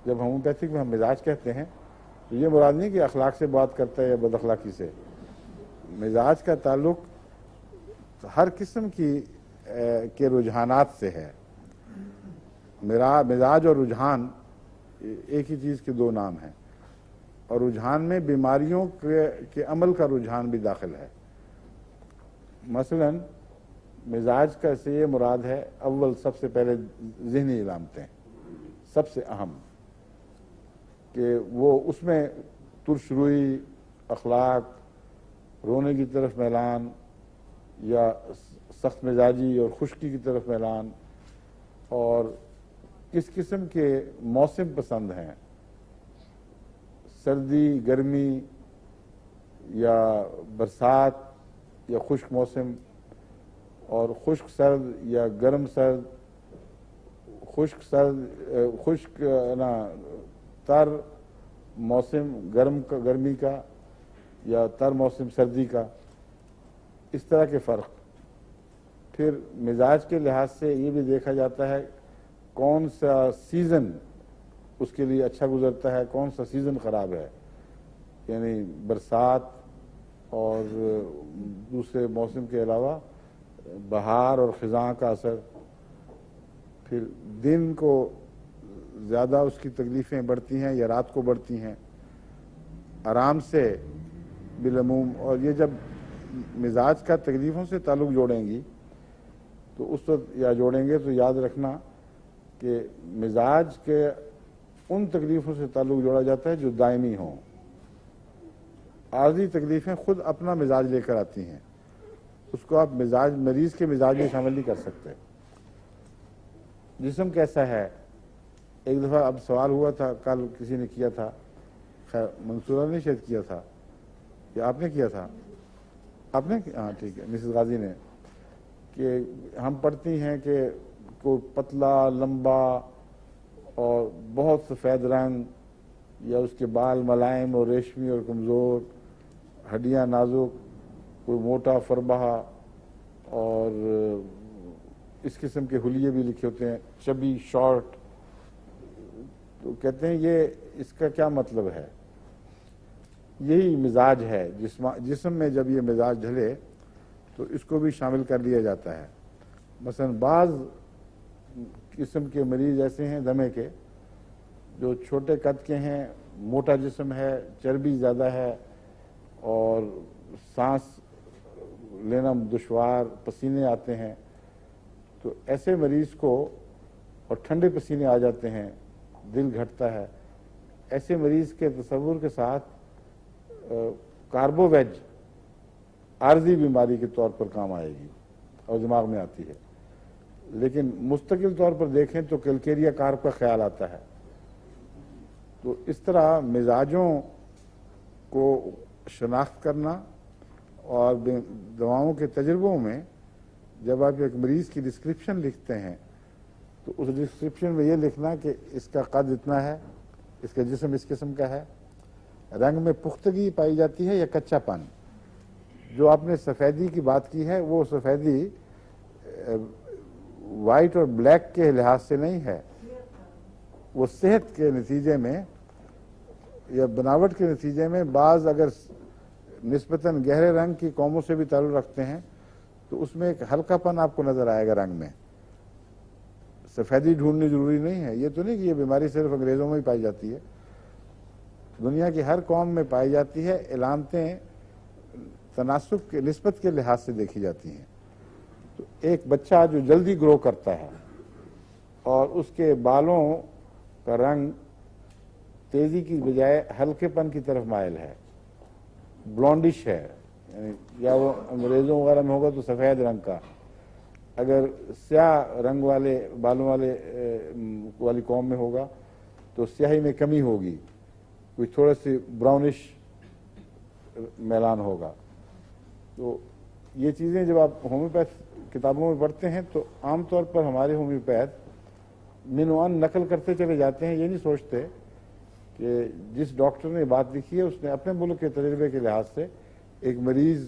جب ہومیوپیتھک میں ہم مزاج کہتے ہیں تو یہ مراد نہیں کہ اخلاق سے بات کرتا ہے یا بد اخلاقی سے. مزاج کا تعلق ہر قسم کے رجحانات سے ہے. مزاج اور رجحان ایک ہی چیز کے دو نام ہیں, اور رجحان میں بیماریوں کے عمل کا رجحان بھی داخل ہے. مثلا مزاج کا سے یہ مراد ہے, اول سب سے پہلے ذہنی علامتیں سب سے اہم, کہ وہ اس میں ترش روئی, اخلاق, رونے کی طرف میلان, یا سخت مزاجی اور خشکی کی طرف میلان, اور کس قسم کے موسم پسند ہیں, سردی, گرمی, یا برسات, یا خشک موسم, اور خشک سرد یا گرم سرد, خشک تر موسم گرمی کا یا تر موسم سردی کا, اس طرح کے فرق. پھر مزاج کے لحاظ سے یہ بھی دیکھا جاتا ہے کون سا سیزن اس کے لیے اچھا گزرتا ہے, کون سا سیزن خراب ہے, یعنی برسات اور دوسرے موسم کے علاوہ بہار اور خزاں کا اثر. پھر دن کو زیادہ اس کی تکلیفیں بڑھتی ہیں یا رات کو بڑھتی ہیں, آرام سے بالعموم. اور یہ جب مزاج کا تکلیفوں سے تعلق جوڑیں گی تو اس وقت یا جوڑیں گے تو یاد رکھنا کہ مزاج کے ان تکلیفوں سے تعلق جوڑا جاتا ہے جو دائمی ہوں. عارضی تکلیفیں خود اپنا مزاج لے کر آتی ہیں, اس کو آپ مریض کے مزاج میں شامل نہیں کر سکتے. جسم کیسا ہے, ایک دفعہ اب سوال ہوا تھا, کل کسی نے کیا تھا, خیر منصورہ نے شاید کیا تھا یا آپ نے کیا تھا, آپ نے, ہاں ٹھیک ہے, مسز غازی نے, کہ ہم پڑھتی ہیں کہ کوئی پتلا, لمبا اور بہت سفید رنگ, یا اس کے بال ملائم اور ریشمی اور کمزور, ہڈیاں نازک, کوئی موٹا فربہ, اور اس قسم کے حلیے بھی لکھے ہوتے ہیں, چبی, شارٹ. تو کہتے ہیں یہ اس کا کیا مطلب ہے؟ یہی مزاج ہے. جسم میں جب یہ مزاج ڈھلے تو اس کو بھی شامل کر لیا جاتا ہے. مثلا بعض قسم کے مریض ایسے ہیں دمے کے جو چھوٹے قد کے ہیں, موٹا جسم ہے, چربی زیادہ ہے, اور سانس لینا دشوار, پسینے آتے ہیں. تو ایسے مریض کو, اور ٹھنڈے پسینے آ جاتے ہیں, دل گھٹتا ہے, ایسے مریض کے تصور کے ساتھ کاربو ویج عارضی بیماری کے طور پر کام آئے گی اور دماغ میں آتی ہے. لیکن مستقل طور پر دیکھیں تو کیلکیریا کارب کا خیال آتا ہے. تو اس طرح مزاجوں کو شناخت کرنا, اور دواؤں کے تجربوں میں جب آپ ایک مریض کی ڈسکرپشن لکھتے ہیں تو اس ڈسکرپشن میں یہ لکھنا کہ اس کا قد اتنا ہے, اس کا جسم اس قسم کا ہے, رنگ میں پختگی پائی جاتی ہے یا کچا پن. جو آپ نے سفیدی کی بات کی ہے وہ سفیدی وائٹ اور بلیک کے لحاظ سے نہیں ہے, وہ صحت کے نتیجے میں یا بناوٹ کے نتیجے میں بعض اگر نسبتاً گہرے رنگ کی قوموں سے بھی تعلق رکھتے ہیں تو اس میں ایک ہلکا پن آپ کو نظر آئے گا رنگ میں. سفیدی ڈھونڈنی ضروری نہیں ہے. یہ تو نہیں کہ یہ بیماری صرف انگریزوں میں ہی پائی جاتی ہے, دنیا کی ہر قوم میں پائی جاتی ہے. علامتیں تناسب کے نسبت کے لحاظ سے دیکھی جاتی ہیں. تو ایک بچہ جو جلدی گرو کرتا ہے اور اس کے بالوں کا رنگ تیزی کی بجائے ہلکے پن کی طرف مائل ہے, بلونڈش ہے, یعنی یا وہ انگریزوں وغیرہ میں ہوگا تو سفید رنگ کا, اگر سیاہ رنگ والے بالوں والی قوم میں ہوگا تو سیاہی میں کمی ہوگی, کوئی تھوڑا سی براؤنش میلان ہوگا. تو یہ چیزیں جب آپ ہومیوپیتھ کتابوں میں پڑھتے ہیں تو عام طور پر ہمارے ہومیوپیتھ من و عن نقل کرتے چلے جاتے ہیں. یہ نہیں سوچتے کہ جس ڈاکٹر نے بات لکھی ہے اس نے اپنے ملک کے تجربے کے لحاظ سے ایک مریض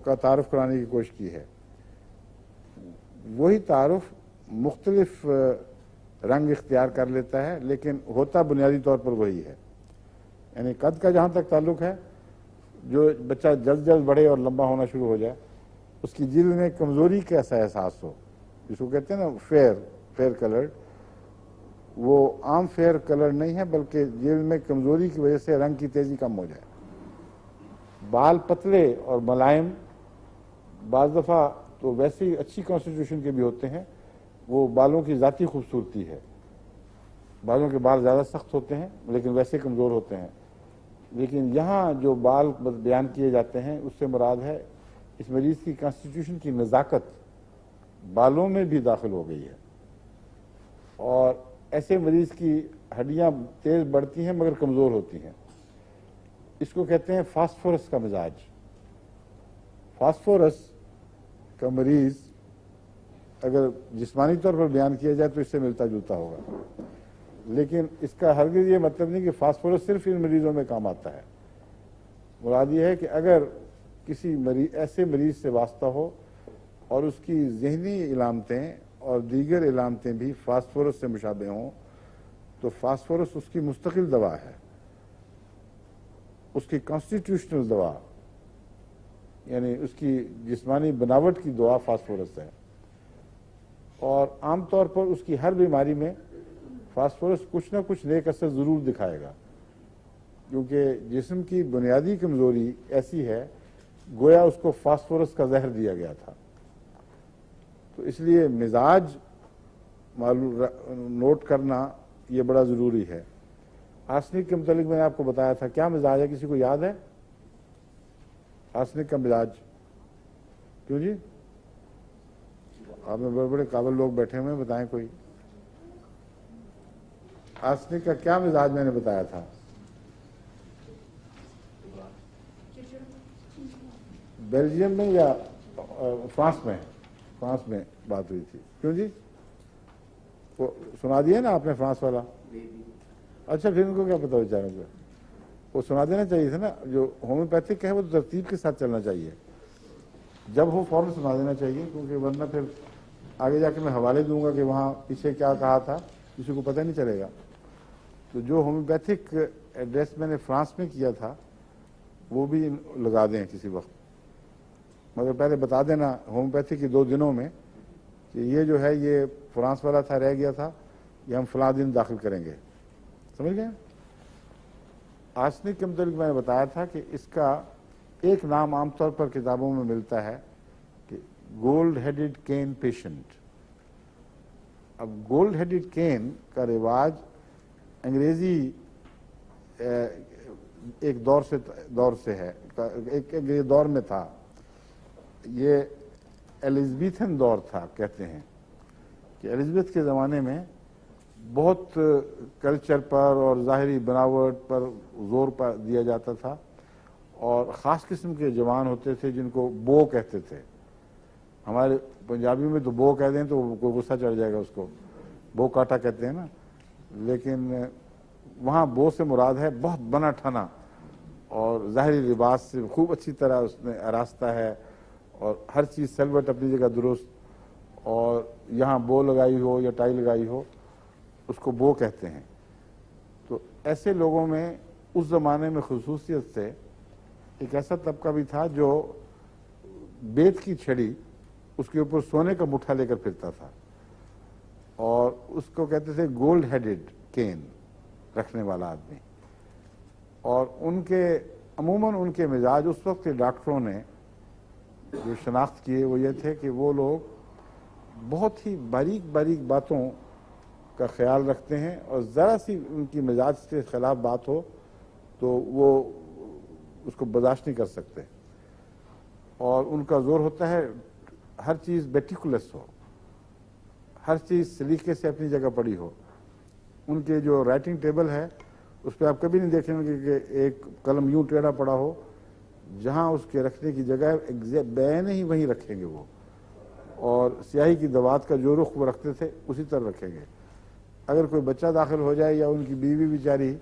کا تعارف کرانے کی کوشش کی ہے. وہی تعارف مختلف رنگ اختیار کر لیتا ہے، لیکن ہوتا بنیادی طور پر وہی ہے. یعنی قد کا جہاں تک تعلق ہے، جو بچہ جلد جلد بڑھے اور لمبا ہونا شروع ہو جائے، اس کی جلد میں کمزوری کا ایسا احساس ہو، جس کو کہتے ہیں نا فیئر کلرڈ، وہ عام فیئر کلر نہیں ہے، بلکہ جلد میں کمزوری کی وجہ سے رنگ کی تیزی کم ہو جائے. بال پتلے اور ملائم، بعض دفعہ تو ویسے ہی اچھی کانسٹیٹیوشن کے بھی ہوتے ہیں، وہ بالوں کی ذاتی خوبصورتی ہے. بالوں کے بال زیادہ سخت ہوتے ہیں لیکن ویسے کمزور ہوتے ہیں. لیکن یہاں جو بال بیان کیے جاتے ہیں اس سے مراد ہے اس مریض کی کانسٹیٹیوشن کی نزاکت بالوں میں بھی داخل ہو گئی ہے، اور ایسے مریض کی ہڈیاں تیز بڑھتی ہیں مگر کمزور ہوتی ہیں. اس کو کہتے ہیں فاسفورس کا مزاج. فاسفورس کا مریض اگر جسمانی طور پر بیان کیا جائے تو اس سے ملتا جلتا ہوگا، لیکن اس کا ہرگز یہ مطلب نہیں کہ فاسفورس صرف ان مریضوں میں کام آتا ہے. مراد یہ ہے کہ اگر کسی ایسے مریض سے واسطہ ہو اور اس کی ذہنی علامتیں اور دیگر علامتیں بھی فاسفورس سے مشابہ ہوں تو فاسفورس اس کی مستقل دوا ہے، اس کی کانسٹیٹیوشنل دوا، یعنی اس کی جسمانی بناوٹ کی دوا فاسفورس ہے. اور عام طور پر اس کی ہر بیماری میں فاسفورس کچھ نہ کچھ نیک اثر ضرور دکھائے گا، کیونکہ جسم کی بنیادی کمزوری ایسی ہے گویا اس کو فاسفورس کا زہر دیا گیا تھا. تو اس لیے مزاج نوٹ کرنا یہ بڑا ضروری ہے. آرسنک کے متعلق میں نے آپ کو بتایا تھا، کیا مزاج ہے؟ کسی کو یاد ہے آرسنک کا مزاج؟ کیوں جی؟ آپ میں بڑے بڑے قابل لوگ بیٹھے ہوئے ہیں، بتائیں کوئی. آرسنک کا کیا مزاج میں نے بتایا تھا؟ بیلجیم میں یا فرانس میں؟ فرانس میں بات ہوئی تھی. کیوں جی؟ وہ سنا دیا نا آپ نے فرانس والا؟ اچھا، پھر ان کو کیا پتا بیچاروں کو؟ وہ سنا دینا چاہیے تھا نا. جو ہومیوپیتھک ہے وہ ترتیب کے ساتھ چلنا چاہیے، جب ہو فوراً سنا دینا چاہیے، کیونکہ ورنہ پھر آگے جا کے میں حوالے دوں گا کہ وہاں پیچھے کیا کہا تھا، کسی کو پتہ نہیں چلے گا. تو جو ہومیوپیتھک ایڈریس میں نے فرانس میں کیا تھا وہ بھی لگا دیں کسی وقت، مگر پہلے بتا دینا ہومیوپیتھی کے 2 دنوں میں کہ یہ جو ہے یہ فرانس والا تھا، رہ گیا تھا، یہ ہم فلاں دن داخل کریں گے. سمجھ گئے؟ آرسنک کے متعلق میں نے بتایا تھا کہ اس کا ایک نام عام طور پر کتابوں میں ملتا ہے کہ گولڈ ہیڈڈ کین پیشنٹ. اب گولڈ ہیڈڈ کین کا رواج انگریزی ایک دور سے ہے، ایک دور میں تھا. یہ ایلزبیتھن دور تھا. کہتے ہیں کہ ایلزبتھ کے زمانے میں بہت کلچر پر اور ظاہری بناوٹ پر زور دیا جاتا تھا، اور خاص قسم کے جوان ہوتے تھے جن کو بو کہتے تھے. ہمارے پنجابی میں تو بو کہہ دیں تو کوئی غصہ چڑھ جائے گا، اس کو بو کاٹا کہتے ہیں نا، لیکن وہاں بو سے مراد ہے بہت بنا ٹھنا اور ظاہری لباس سے خوب اچھی طرح اس نے آراستہ ہے، اور ہر چیز سلوٹ اپنی جگہ درست، اور یہاں بو لگائی ہو یا ٹائی لگائی ہو اس کو بو کہتے ہیں. تو ایسے لوگوں میں اس زمانے میں خصوصیت سے ایک ایسا طبقہ بھی تھا جو بیت کی چھڑی، اس کے اوپر سونے کا مٹھا لے کر پھرتا تھا، اور اس کو کہتے تھے گولڈ ہیڈڈ کین رکھنے والا آدمی. اور عموماً ان کے مزاج اس وقت کے ڈاکٹروں نے جو شناخت کیے وہ یہ تھے کہ وہ لوگ بہت ہی باریک باریک باتوں کا خیال رکھتے ہیں، اور ذرا سی ان کی مزاج کے خلاف بات ہو تو وہ اس کو برداشت نہیں کر سکتے، اور ان کا زور ہوتا ہے ہر چیز بیٹیکولس ہو، ہر چیز سلیقے سے اپنی جگہ پڑی ہو. ان کے جو رائٹنگ ٹیبل ہے اس پہ آپ کبھی نہیں دیکھیں گے کہ ایک قلم یوں ٹیڑھا پڑا ہو، جہاں اس کے رکھنے کی جگہ بین ہی وہیں رکھیں گے وہ، اور سیاہی کی دوات کا جو رخ وہ رکھتے تھے اسی طرح رکھیں گے. اگر کوئی بچہ داخل ہو جائے یا ان کی بیوی بیچاری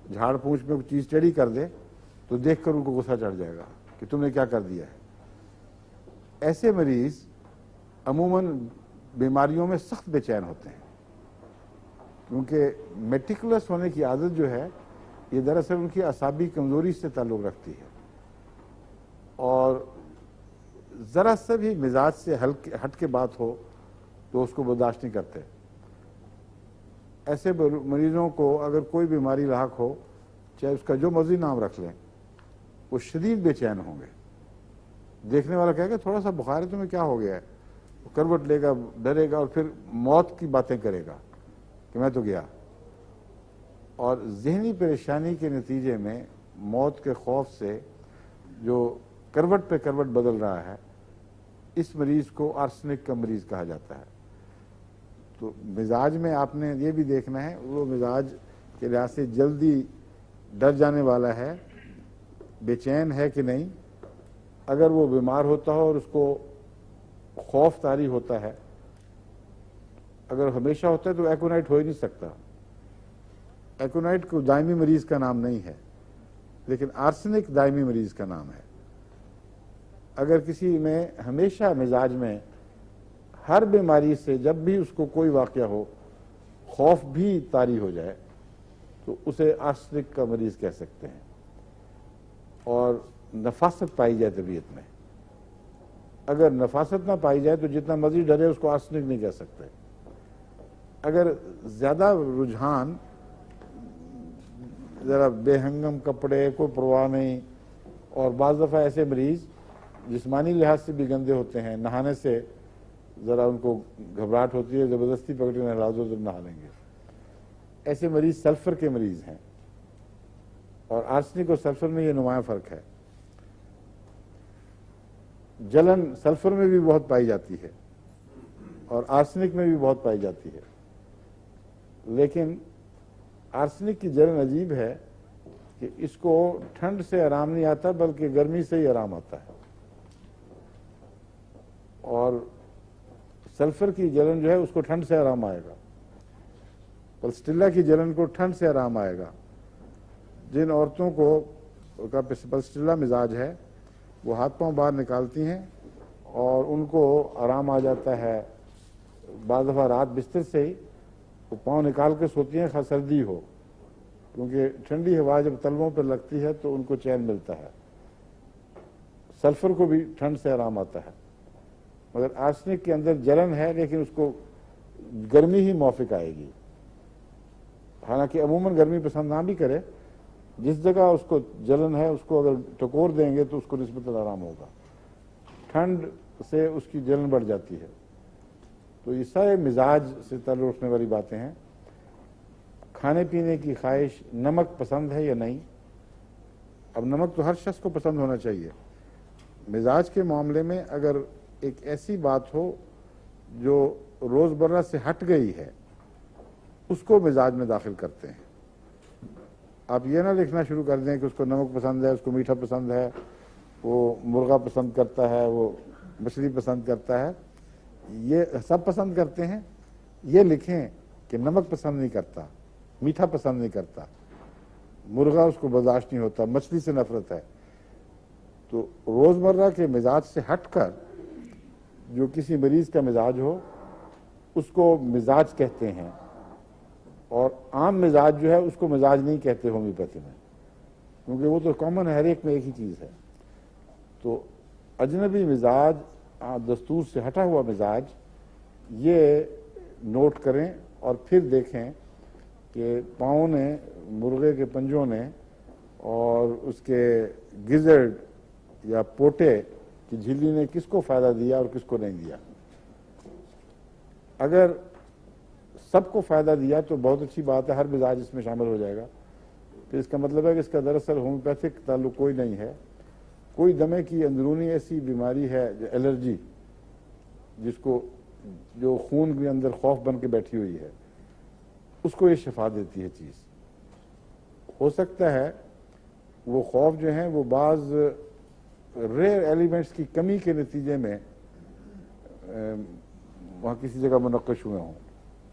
جھاڑ پونچھ میں کوئی چیز ٹیڑھی کر دے تو دیکھ کر ان کو غصہ چڑھ جائے گا کہ تم نے کیا کر دیا ہے. ایسے مریض عموماً بیماریوں میں سخت بے چین ہوتے ہیں، کیونکہ میٹیکولس ہونے کی عادت جو ہے یہ دراصل ان کی اعصابی کمزوری سے تعلق رکھتی ہے، اور ذرا سا بھی مزاج سے ہٹ کے بات ہو تو اس کو برداشت نہیں کرتے۔ ایسے مریضوں کو اگر کوئی بیماری لاحق ہو، چاہے اس کا جو مرضی نام رکھ لیں، وہ شدید بے چین ہوں گے۔ دیکھنے والا کہے گا تھوڑا سا بخار ہے تمہیں، کیا ہو گیا ہے؟ وہ کروٹ لے گا، ڈرے گا، اور پھر موت کی باتیں کرے گا کہ میں تو گیا۔ اور ذہنی پریشانی کے نتیجے میں موت کے خوف سے جو کروٹ پہ کروٹ بدل رہا ہے، اس مریض کو آرسنک کا مریض کہا جاتا ہے۔ تو مزاج میں آپ نے یہ بھی دیکھنا ہے، وہ مزاج کے لحاظ سے جلدی ڈر جانے والا ہے، بے چین ہے کہ نہیں۔ اگر وہ بیمار ہوتا ہو اور اس کو خوف طاری ہوتا ہے، اگر ہمیشہ ہوتا ہے تو ایکونائٹ ہو ہی نہیں سکتا۔ ایکونائٹ کو دائمی مریض کا نام نہیں ہے، لیکن آرسنک دائمی مریض کا نام ہے۔ اگر کسی میں ہمیشہ مزاج میں ہر بیماری سے جب بھی اس کو کوئی واقعہ ہو خوف بھی طاری ہو جائے تو اسے آرسنک کا مریض کہہ سکتے ہیں۔ اور نفاست پائی جائے طبیعت میں، اگر نفاست نہ پائی جائے تو جتنا مرضی ڈرے اس کو آرسنک نہیں کہہ سکتے۔ اگر زیادہ رجحان، ذرا بے ہنگم کپڑے، کوئی پرواہ نہیں، اور بعض دفعہ ایسے مریض جسمانی لحاظ سے بھی گندے ہوتے ہیں، نہانے سے ذرا ان کو گھبراہٹ ہوتی ہے، زبردستی پکڑ کے نہلا دو تو نہا لیں گے، ایسے مریض سلفر کے مریض ہیں۔ اور آرسنک اور سلفر میں یہ نمایاں فرق ہے۔ جلن سلفر میں بھی بہت پائی جاتی ہے اور آرسنک میں بھی بہت پائی جاتی ہے، لیکن آرسنک کی جلن عجیب ہے کہ اس کو ٹھنڈ سے آرام نہیں آتا بلکہ گرمی سے ہی آرام آتا ہے، اور سلفر کی جلن جو ہے اس کو ٹھنڈ سے آرام آئے گا، پلسٹیلا کی جلن کو ٹھنڈ سے آرام آئے گا۔ جن عورتوں کو کا پلسٹیلا مزاج ہے وہ ہاتھ پاؤں باہر نکالتی ہیں اور ان کو آرام آ جاتا ہے، بعض دفعہ رات بستر سے ہی وہ پاؤں نکال کے سوتی ہیں، خاص سردی ہو، کیونکہ ٹھنڈی ہوا جب تلووں پر لگتی ہے تو ان کو چین ملتا ہے۔ سلفر کو بھی ٹھنڈ سے آرام آتا ہے، مگر آرسنک کے اندر جلن ہے لیکن اس کو گرمی ہی موافق آئے گی، حالانکہ عموماً گرمی پسند نہ بھی کرے، جس جگہ اس کو جلن ہے اس کو اگر ٹکور دیں گے تو اس کو نسبتاً آرام ہوگا، ٹھنڈ سے اس کی جلن بڑھ جاتی ہے۔ تو یہ سارے مزاج سے تعلق رکھنے والی باتیں ہیں۔ کھانے پینے کی خواہش، نمک پسند ہے یا نہیں؟ اب نمک تو ہر شخص کو پسند ہونا چاہیے۔ مزاج کے معاملے میں اگر ایک ایسی بات ہو جو روزمرہ سے ہٹ گئی ہے، اس کو مزاج میں داخل کرتے ہیں۔ آپ یہ نہ لکھنا شروع کر دیں کہ اس کو نمک پسند ہے، اس کو میٹھا پسند ہے، وہ مرغا پسند کرتا ہے، وہ مچھلی پسند کرتا ہے، یہ سب پسند کرتے ہیں۔ یہ لکھیں کہ نمک پسند نہیں کرتا، میٹھا پسند نہیں کرتا، مرغا اس کو برداشت نہیں ہوتا، مچھلی سے نفرت ہے۔ تو روزمرہ کے مزاج سے ہٹ کر جو کسی مریض کا مزاج ہو اس کو مزاج کہتے ہیں، اور عام مزاج جو ہے اس کو مزاج نہیں کہتے ہومیوپیتھی میں، کیونکہ وہ تو کامن ہے، ہر ایک میں ایک ہی چیز ہے۔ تو اجنبی مزاج، دستور سے ہٹا ہوا مزاج، یہ نوٹ کریں اور پھر دیکھیں کہ پاؤں نے، مرغے کے پنجوں نے اور اس کے گزرڈ یا پوٹے کی جھلی نے کس کو فائدہ دیا اور کس کو نہیں دیا۔ اگر سب کو فائدہ دیا تو بہت اچھی بات ہے، ہر مزاج اس میں شامل ہو جائے گا، پھر اس کا مطلب ہے کہ اس کا دراصل ہومیوپیتھک تعلق کوئی نہیں ہے۔ کوئی دمے کی اندرونی ایسی بیماری ہے، الرجی، جس کو جو خون کے اندر خوف بن کے بیٹھی ہوئی ہے، اس کو یہ شفا دیتی ہے چیز۔ ہو سکتا ہے وہ خوف جو ہیں وہ بعض ریئر ایلیمنٹس کی کمی کے نتیجے میں وہاں کسی جگہ منقش ہوئے ہوں،